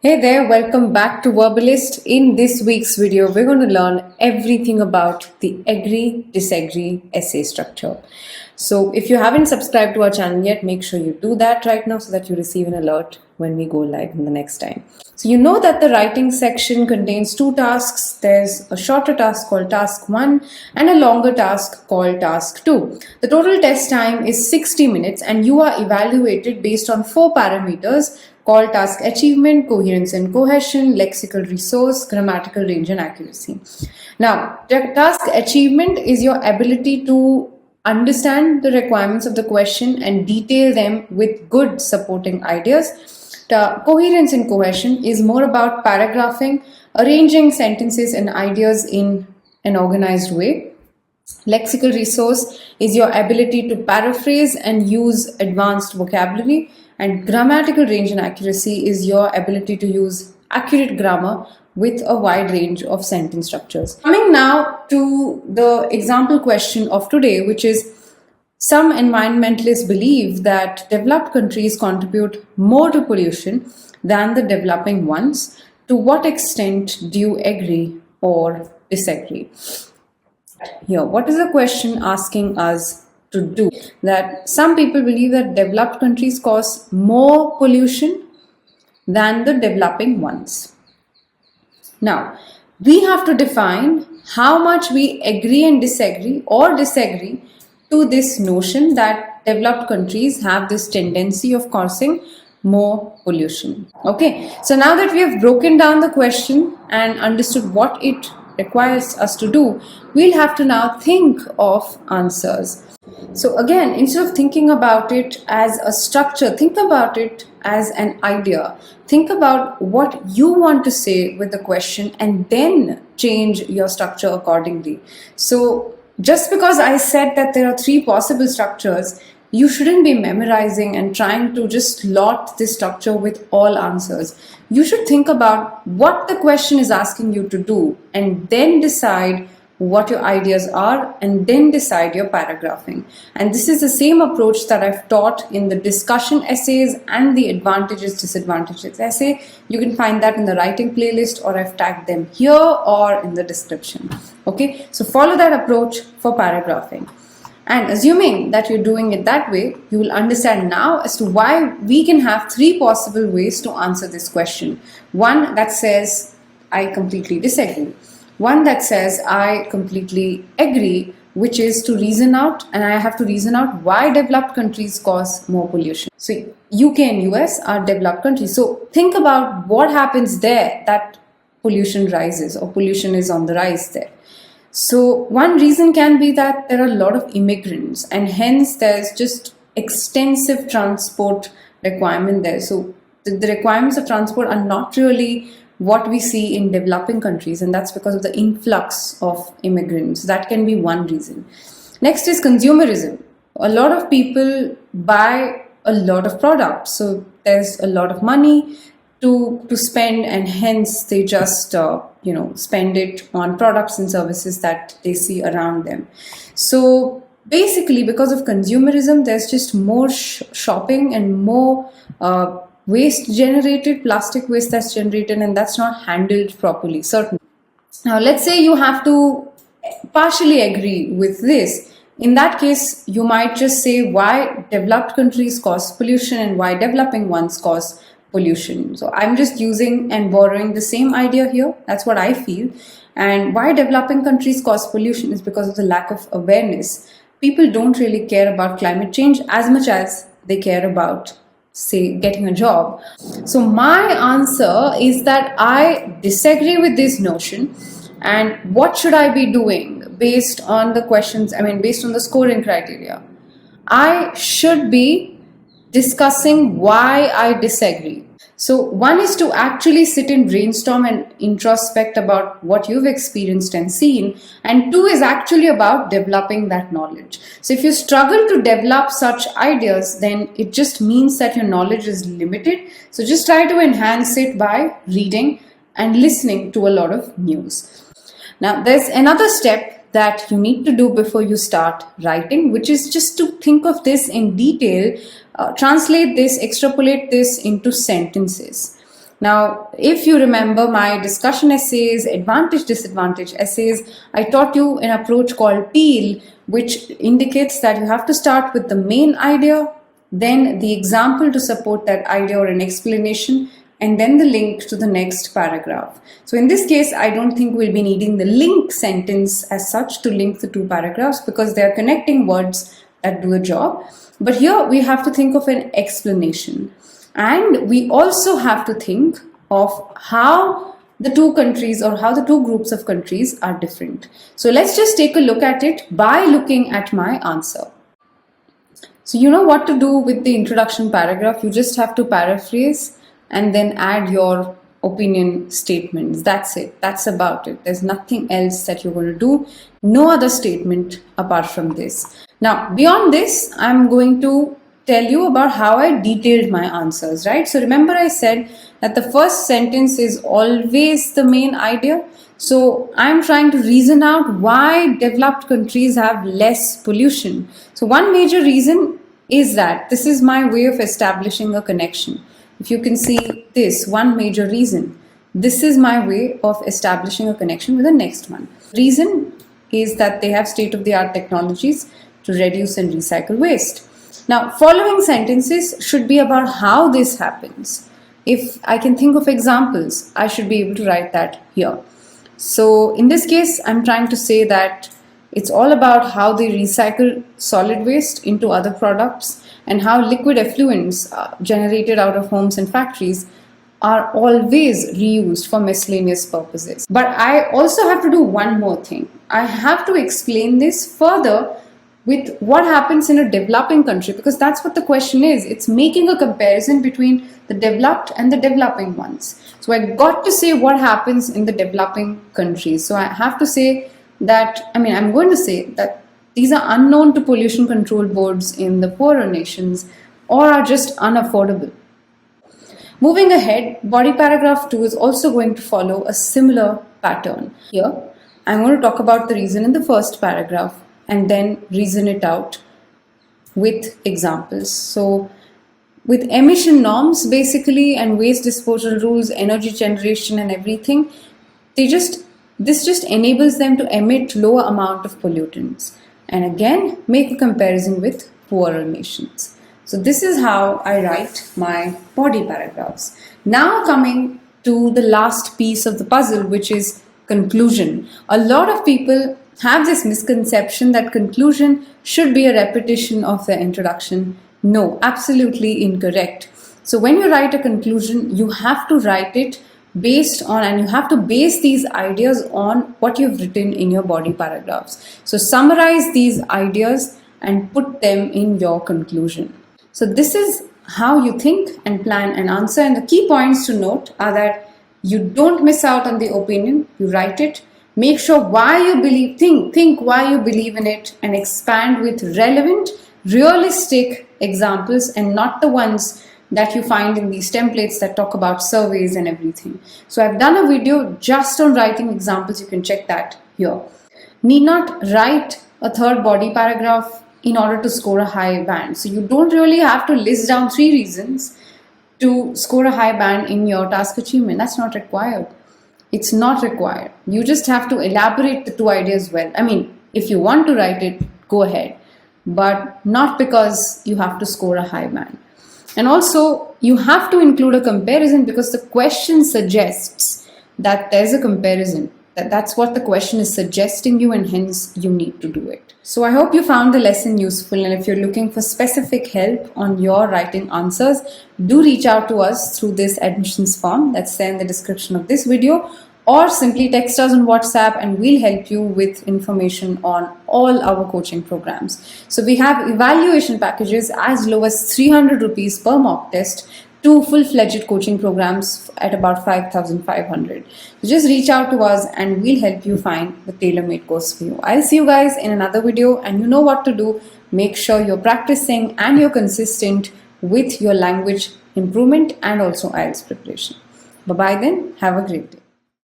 Hey there, welcome back to Verbalist. In this week's video, we're going to learn everything about the agree, disagree essay structure. So if you haven't subscribed to our channel yet, make sure you do that right now so that you receive an alert when we go live in the next time. So you know that the writing section contains two tasks. There's a shorter task called task 1 and a longer task called task 2. The total test time is 60 minutes and you are evaluated based on 4 parameters called task achievement, coherence and cohesion, lexical resource, grammatical range and accuracy. Now, task achievement is your ability to understand the requirements of the question and detail them with good supporting ideas. Coherence and cohesion is more about paragraphing, arranging sentences and ideas in an organized way. Lexical resource is your ability to paraphrase and use advanced vocabulary, and grammatical range and accuracy is your ability to use accurate grammar with a wide range of sentence structures. Coming now to the example question of today, which is some environmentalists believe that developed countries contribute more to pollution than the developing ones. To what extent do you agree or disagree? Here, what is the question asking us to do? That some people believe that developed countries cause more pollution than the developing ones. Now, we have to define how much we agree and disagree or disagree to this notion that developed countries have this tendency of causing more pollution. Okay, so now that we have broken down the question and understood what it requires us to do, we'll have to now think of answers. So again, instead of thinking about it as a structure, think about it as an idea. Think about what you want to say with the question and then change your structure accordingly. So just because I said that there are 3 possible structures, you shouldn't be memorizing and trying to just slot this structure with all answers. You should think about what the question is asking you to do and then decide what your ideas are and then decide your paragraphing. And this is the same approach that I've taught in the discussion essays and the advantages, disadvantages essay. You can find that in the writing playlist, or I've tagged them here or in the description. Okay, so follow that approach for paragraphing. And assuming that you're doing it that way, you will understand now as to why we can have 3 possible ways to answer this question. One that says, I completely disagree. One that says, I completely agree, which is to reason out, and I have to reason out why developed countries cause more pollution. So UK and US are developed countries. So think about what happens there that pollution rises or pollution is on the rise there. So one reason can be that there are a lot of immigrants and hence there's just extensive transport requirement there. So the requirements of transport are not really what we see in developing countries, and that's because of the influx of immigrants. That can be one reason. Next is consumerism. A lot of people buy a lot of products, so there's a lot of money to spend, and hence they just spend it on products and services that they see around them. So basically, because of consumerism, there's just more shopping and more waste generated, plastic waste that's generated, and that's not handled properly, certainly. Now, let's say you have to partially agree with this. In that case, you might just say why developed countries cause pollution and why developing ones cause pollution. So I'm just using and borrowing the same idea here. That's what I feel. And why developing countries cause pollution is because of the lack of awareness. People don't really care about climate change as much as they care about, say, getting a job. So my answer is that I disagree with this notion. And what should I be doing based on the questions, based on the scoring criteria? I should be discussing why I disagree. So one is to actually sit and brainstorm and introspect about what you've experienced and seen, and 2 is actually about developing that knowledge. So if you struggle to develop such ideas, then it just means that your knowledge is limited. So just try to enhance it by reading and listening to a lot of news. Now there's another step that you need to do before you start writing, which is just to think of this in detail, translate this, extrapolate this into sentences. Now, if you remember my discussion essays, advantage, disadvantage essays, I taught you an approach called PEEL, which indicates that you have to start with the main idea, then the example to support that idea or an explanation, and then the link to the next paragraph. So in this case, I don't think we'll be needing the link sentence as such to link the two paragraphs because they are connecting words that do a job. But here we have to think of an explanation. And we also have to think of how the two countries or how the two groups of countries are different. So let's just take a look at it by looking at my answer. So you know what to do with the introduction paragraph. You just have to paraphrase and then add your opinion statements. That's it. That's about it. There's nothing else that you're going to do. No other statement apart from this. Now, beyond this, I'm going to tell you about how I detailed my answers, right? So remember I said that the first sentence is always the main idea. So I'm trying to reason out why developed countries have less pollution. So one major reason is that this is my way of establishing a connection. If you can see this, one major reason, this is my way of establishing a connection with the next one. Reason is that they have state-of-the-art technologies to reduce and recycle waste. Now, following sentences should be about how this happens. If I can think of examples, I should be able to write that here. So in this case, I'm trying to say that it's all about how they recycle solid waste into other products and how liquid effluents generated out of homes and factories are always reused for miscellaneous purposes. But I also have to do one more thing. I have to explain this further with what happens in a developing country, because that's what the question is. It's making a comparison between the developed and the developing ones. So I got to say what happens in the developing countries. So I have to say that, I'm going to say that these are unknown to pollution control boards in the poorer nations or are just unaffordable. Moving ahead, body paragraph 2 is also going to follow a similar pattern. Here, I'm going to talk about the reason in the first paragraph and then reason it out with examples. So with emission norms basically and waste disposal rules, energy generation and everything, this just enables them to emit lower amount of pollutants and again make a comparison with poorer nations. So this is how I write my body paragraphs. Now coming to the last piece of the puzzle, which is conclusion. A lot of people have this misconception that conclusion should be a repetition of the introduction. No, absolutely incorrect. So when you write a conclusion, you have to write it based on, and you have to base these ideas on what you've written in your body paragraphs. So summarize these ideas and put them in your conclusion. So this is how you think and plan an answer. And the key points to note are that you don't miss out on the opinion, you write it. Make sure why you believe, think why you believe in it and expand with relevant, realistic examples and not the ones that you find in these templates that talk about surveys and everything. So I've done a video just on writing examples. You can check that here. Need not write a third body paragraph in order to score a high band. So you don't really have to list down 3 reasons to score a high band in your task achievement. That's not required. It's not required. You just have to elaborate the 2 ideas well. If you want to write it, go ahead, but not because you have to score a high band. And also, you have to include a comparison because the question suggests that there's a comparison. That's what the question is suggesting you, and hence you need to do it. So I hope you found the lesson useful, and if you're looking for specific help on your writing answers, do reach out to us through this admissions form that's there in the description of this video, or simply text us on WhatsApp and we'll help you with information on all our coaching programs. So we have evaluation packages as low as 300 rupees per mock test to full-fledged coaching programs at about 5,500. So just reach out to us and we'll help you find the tailor-made course for you. I'll see you guys in another video, and you know what to do. Make sure you're practicing and you're consistent with your language improvement and also IELTS preparation. Bye-bye then. Have a great day.